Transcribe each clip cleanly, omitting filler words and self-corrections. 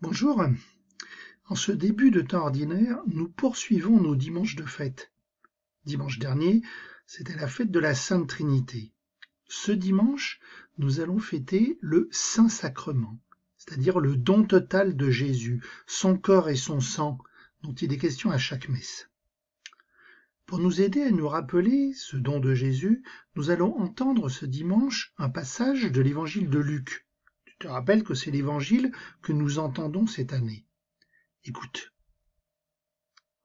Bonjour, en ce début de temps ordinaire, nous poursuivons nos dimanches de fête. Dimanche dernier, c'était la fête de la Sainte Trinité. Ce dimanche, nous allons fêter le Saint-Sacrement, c'est-à-dire le don total de Jésus, son corps et son sang, dont il est question à chaque messe. Pour nous aider à nous rappeler ce don de Jésus, nous allons entendre ce dimanche un passage de l'évangile de Luc. Tu te rappelles que c'est l'évangile que nous entendons cette année. Écoute.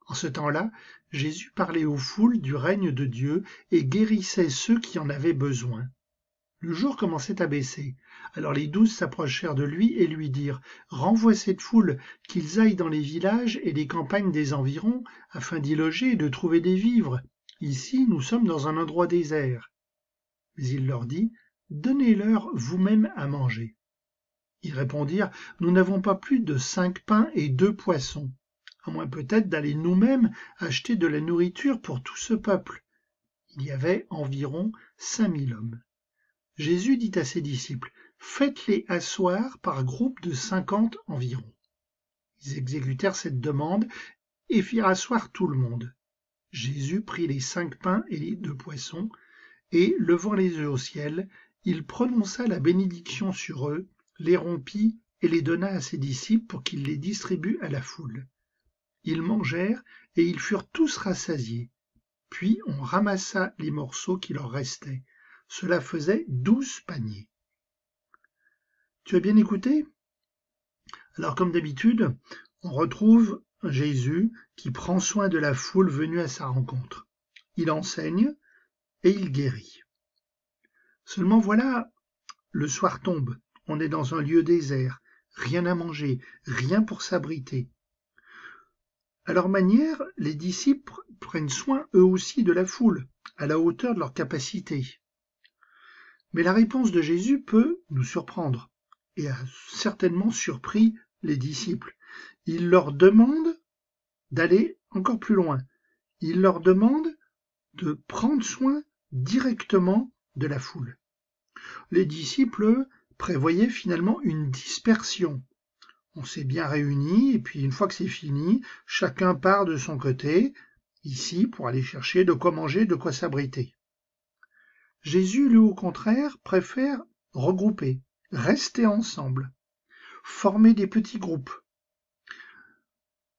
En ce temps-là, Jésus parlait aux foules du règne de Dieu et guérissait ceux qui en avaient besoin. Le jour commençait à baisser. Alors les 12 s'approchèrent de lui et lui dirent « Renvoie cette foule, qu'ils aillent dans les villages et les campagnes des environs, afin d'y loger et de trouver des vivres. Ici, nous sommes dans un endroit désert. » Mais il leur dit « Donnez-leur vous-même à manger. » Ils répondirent « Nous n'avons pas plus de 5 pains et 2 poissons, à moins peut-être d'aller nous-mêmes acheter de la nourriture pour tout ce peuple. » Il y avait environ 5000 hommes. Jésus dit à ses disciples « Faites-les asseoir par groupe de 50 environ. » Ils exécutèrent cette demande et firent asseoir tout le monde. Jésus prit les 5 pains et les 2 poissons, et, levant les yeux au ciel, il prononça la bénédiction sur eux, les rompit et les donna à ses disciples pour qu'ils les distribuent à la foule. Ils mangèrent et ils furent tous rassasiés. Puis on ramassa les morceaux qui leur restaient. Cela faisait 12 paniers. Tu as bien écouté? Alors comme d'habitude, on retrouve Jésus qui prend soin de la foule venue à sa rencontre. Il enseigne et il guérit. Seulement voilà, le soir tombe. On est dans un lieu désert, rien à manger, rien pour s'abriter. À leur manière, les disciples prennent soin eux aussi de la foule, à la hauteur de leur capacité. Mais la réponse de Jésus peut nous surprendre, et a certainement surpris les disciples. Il leur demande d'aller encore plus loin. Il leur demande de prendre soin directement de la foule. Les disciples prévoyait finalement une dispersion. On s'est bien réunis et puis une fois que c'est fini, chacun part de son côté, ici pour aller chercher de quoi manger, de quoi s'abriter. Jésus, lui, au contraire, préfère regrouper, rester ensemble, former des petits groupes.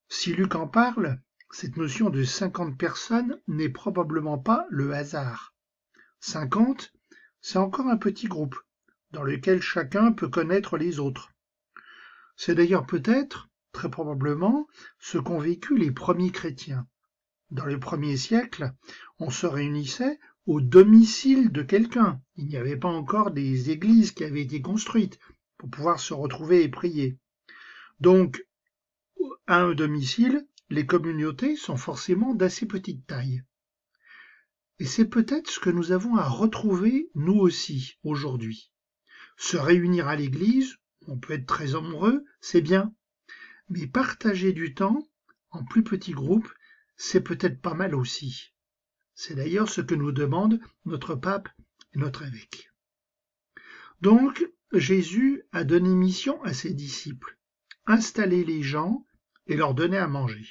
Si Luc en parle, cette notion de 50 personnes n'est probablement pas le hasard. 50, c'est encore un petit groupe, dans lequel chacun peut connaître les autres. C'est d'ailleurs peut-être, très probablement, ce qu'ont vécu les premiers chrétiens. Dans le 1er siècle, on se réunissait au domicile de quelqu'un. Il n'y avait pas encore des églises qui avaient été construites pour pouvoir se retrouver et prier. Donc, à un domicile, les communautés sont forcément d'assez petite taille. Et c'est peut-être ce que nous avons à retrouver, nous aussi, aujourd'hui. Se réunir à l'église, on peut être très amoureux, c'est bien. Mais partager du temps, en plus petits groupes, c'est peut-être pas mal aussi. C'est d'ailleurs ce que nous demande notre pape et notre évêque. Donc, Jésus a donné mission à ses disciples, installer les gens et leur donner à manger.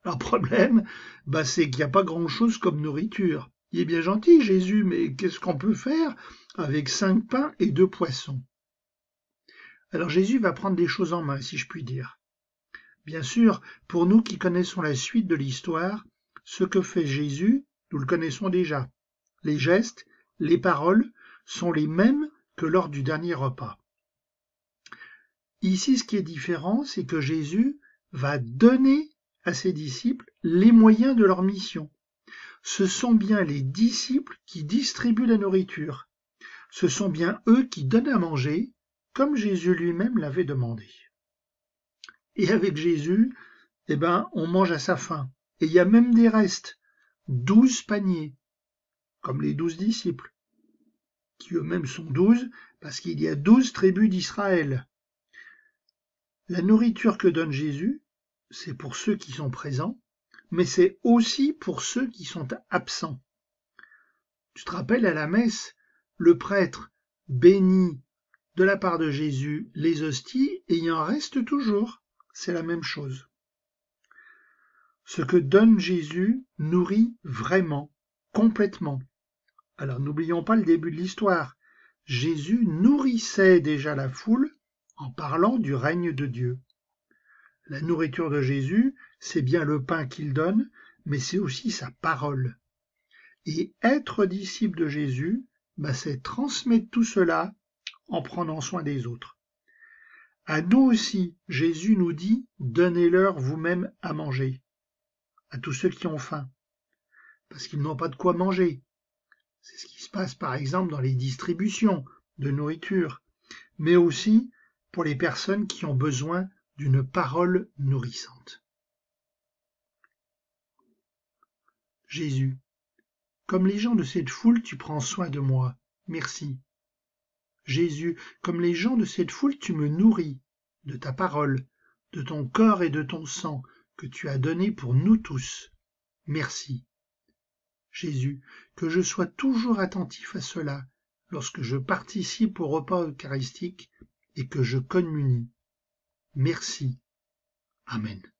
Le problème, c'est qu'il n'y a pas grand-chose comme nourriture. Il est bien gentil, Jésus, mais qu'est-ce qu'on peut faire avec 5 pains et 2 poissons? Alors Jésus va prendre les choses en main, si je puis dire. Bien sûr, pour nous qui connaissons la suite de l'histoire, ce que fait Jésus, nous le connaissons déjà. Les gestes, les paroles sont les mêmes que lors du dernier repas. Ici, ce qui est différent, c'est que Jésus va donner à ses disciples les moyens de leur mission. Ce sont bien les disciples qui distribuent la nourriture. Ce sont bien eux qui donnent à manger, comme Jésus lui-même l'avait demandé. Et avec Jésus, on mange à sa faim. Et il y a même des restes, 12 paniers, comme les 12 disciples, qui eux-mêmes sont 12, parce qu'il y a 12 tribus d'Israël. La nourriture que donne Jésus, c'est pour ceux qui sont présents, mais c'est aussi pour ceux qui sont absents. Tu te rappelles à la messe, le prêtre bénit de la part de Jésus les hosties et il en reste toujours. C'est la même chose. Ce que donne Jésus nourrit vraiment, complètement. Alors n'oublions pas le début de l'histoire. Jésus nourrissait déjà la foule en parlant du règne de Dieu. La nourriture de Jésus, c'est bien le pain qu'il donne, mais c'est aussi sa parole. Et être disciple de Jésus, c'est transmettre tout cela en prenant soin des autres. À nous aussi, Jésus nous dit, donnez-leur vous-même à manger, à tous ceux qui ont faim, parce qu'ils n'ont pas de quoi manger. C'est ce qui se passe par exemple dans les distributions de nourriture, mais aussi pour les personnes qui ont besoin d'une parole nourrissante. Jésus, comme les gens de cette foule, tu prends soin de moi. Merci. Jésus, comme les gens de cette foule, tu me nourris de ta parole, de ton corps et de ton sang que tu as donné pour nous tous. Merci. Jésus, que je sois toujours attentif à cela lorsque je participe au repas eucharistique et que je communie. Merci. Amen.